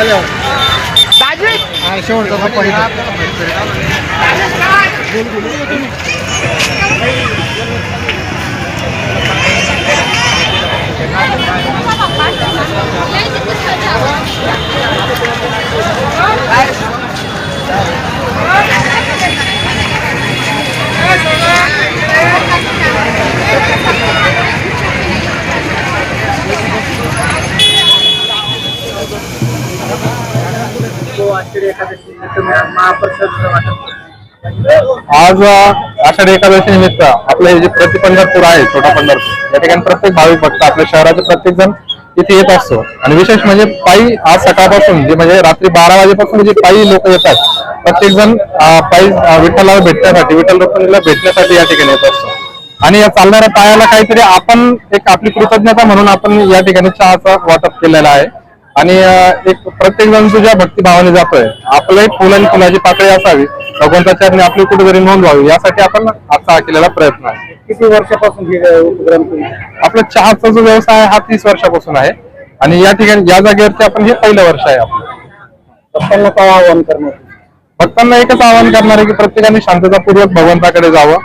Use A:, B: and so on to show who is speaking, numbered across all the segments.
A: आज आषाढी एकादशी निमित्त आपले जे प्रति पंढरपूर आहे, छोटा पंढरपूर, या ठिकाणी प्रत्येक भाविक भक्त आपल्या शहराचे प्रत्येक जण इथे येत असतो. आणि विशेष म्हणजे पायी आज सकाळपासून जे म्हणजे रात्री 12 वाजेपासून जे पायी लोक येतात, प्रत्येक जण पायी विठ्ठलाला भेटण्यासाठी, विठ्ठल रुक्मिणीला भेटण्यासाठी या ठिकाणी येत असतो. आणि या चालणाऱ्या पायाला काहीतरी आपण एक आपली कृतज्ञता म्हणून आपण या ठिकाणी चहाचं वाटप केलेलं आहे. आणि एक प्रत्येक जण तुझ्या भक्तिभावाने जातोय. आपलं एक फुल आणि फुलाची पाकळी असावी, भगवंताच्या चरणी आपली कुठेतरी नोंद व्हावी, यासाठी आपण आजचा केलेला प्रयत्न आहे.
B: किती वर्षापासून
A: आपला चहाचा जो व्यवसाय हा 30 वर्षापासून आहे. आणि या ठिकाणी या जागेवरती आपण हे पहिलं वर्ष आहे आपलं.
B: भक्तांना काय आवाहन करणार?
A: भक्तांना एकच आवाहन करणार आहे की प्रत्येकाने शांततापूर्वक भगवंताकडे जावं,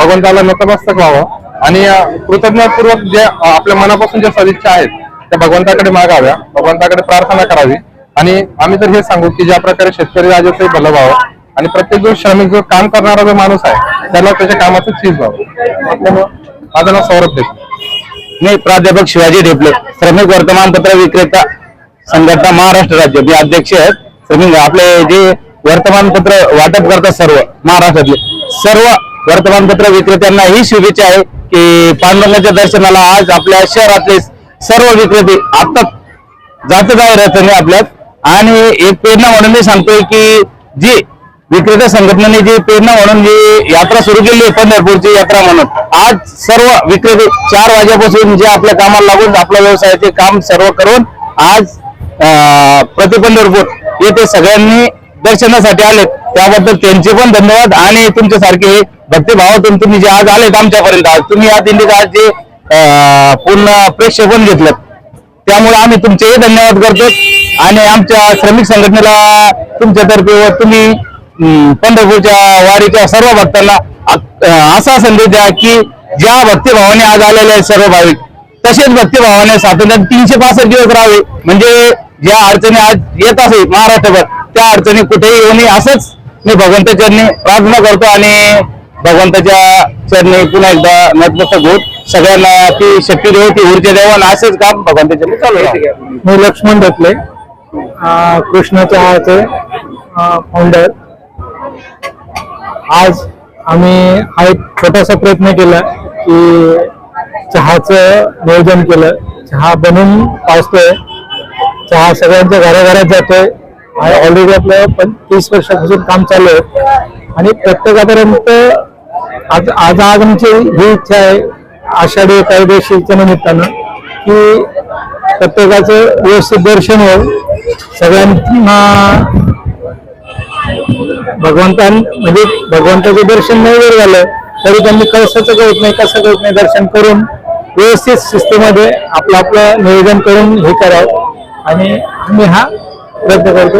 A: भगवंताला नतमस्तक व्हावं आणि कृतज्ञतापूर्वक जे आपल्या मनापासून ज्या सदिच्छा आहेत त्या भगवंताकडे मागाव्या, भगवंताकडे प्रार्थना करावी. आणि आम्ही तर हे सांगू की ज्या प्रकारे शेतकरी राजाचं भलं व्हावं आणि प्रत्येक जो श्रमिक जो काम करणारा जो माणूस आहे त्याला त्याच्या कामाचं चीज व्हावं. माझं नाव सौरभ ढेपले.
C: मी प्राध्यापक शिवाजी ढेपले, श्रमिक वर्तमानपत्र विक्रेता संघटना महाराष्ट्र राज्य मी अध्यक्ष आहेत. श्रमिक आपले जे वर्तमानपत्र वाटप करतात सर्व महाराष्ट्रातले सर्व वर्तमानपत्र विक्रेत्यांना ही शुभेच्छा आहे की पांडुरंगाच्या दर्शनाला आज आपल्या शहरातले सर्व विक्रेते आता जात आहे रचने आपल्यात. आणि एक प्रेरणा म्हणून मी सांगतोय की जी विक्रेता संघटनेने जी प्रेरणा म्हणून जी यात्रा सुरू केली आहे, पंढरपूरची यात्रा म्हणून, आज सर्व विक्रेते 4 वाजेपासून जे आपल्या कामाला लागून आपल्या व्यवसायाचे काम सर्व करून आज प्रति पंढरपूर येथे सगळ्यांनी दर्शनासाठी आले, त्याबद्दल त्यांचे पण धन्यवाद. आणि तुमच्यासारखे भक्तिभावातून तुम्ही जे आज आलेत आमच्यापर्यंत, आज तुम्ही या दिंडीत आज जे पूर्ण प्रेक्षेपण घेतलं त्यामुळे आम्ही तुमचेही धन्यवाद करतो. आणि आमच्या श्रमिक संघटनेला तुमच्यातर्फे व तुम्ही पंढरपूरच्या वारीच्या सर्व भक्तांना असा संदेश द्या की ज्या भक्तिभावाने आज आलेले आहेत सर्व भाविक तसेच भक्तिभावाने सातत्याने 365 दिवस राहावे. म्हणजे ज्या अडचणी आज येत असेल महाराष्ट्रभर त्या अडचणी कुठेही येऊ नये असंच मी भगवंताच्या चरणी प्रार्थना करतो. आणि भगवंताच्या चरणी पुन्हा एकदा नतमस्तक होत सगळ्यांना ती शक्ती देव, ती ऊर्जा द्यावं आणि असेच काम भगवंताच्या चालू आहे.
B: मी लक्ष्मण ढेपले, कृष्ण चहाचे फाउंडर. आज आम्ही हा एक छोटासा प्रयत्न केला की चहाचं नियोजन केलं. चहा बनवून पाजतोय, चहा सगळ्यांच्या घराघरात जातोय. ऑलरेडी आपलं 30 वर्षापासून काम चालू आहे. आणि प्रत्येकापर्यंत आज आमची ही इच्छा आहे आषाढी एकादशीच्या निमित्तानं की प्रत्येकाचं व्यवस्थित दर्शन होईल. सगळ्यांना म्हणजे भगवंताचं दर्शन नाही जर झालं तरी त्यांनी कळसाचं कळत नाही, कसं कळत नाही, दर्शन करून व्यवस्थित शिस्तीमध्ये आपलं नियोजन करून हे करावं. आणि आम्ही हा प्रयत्न करतो.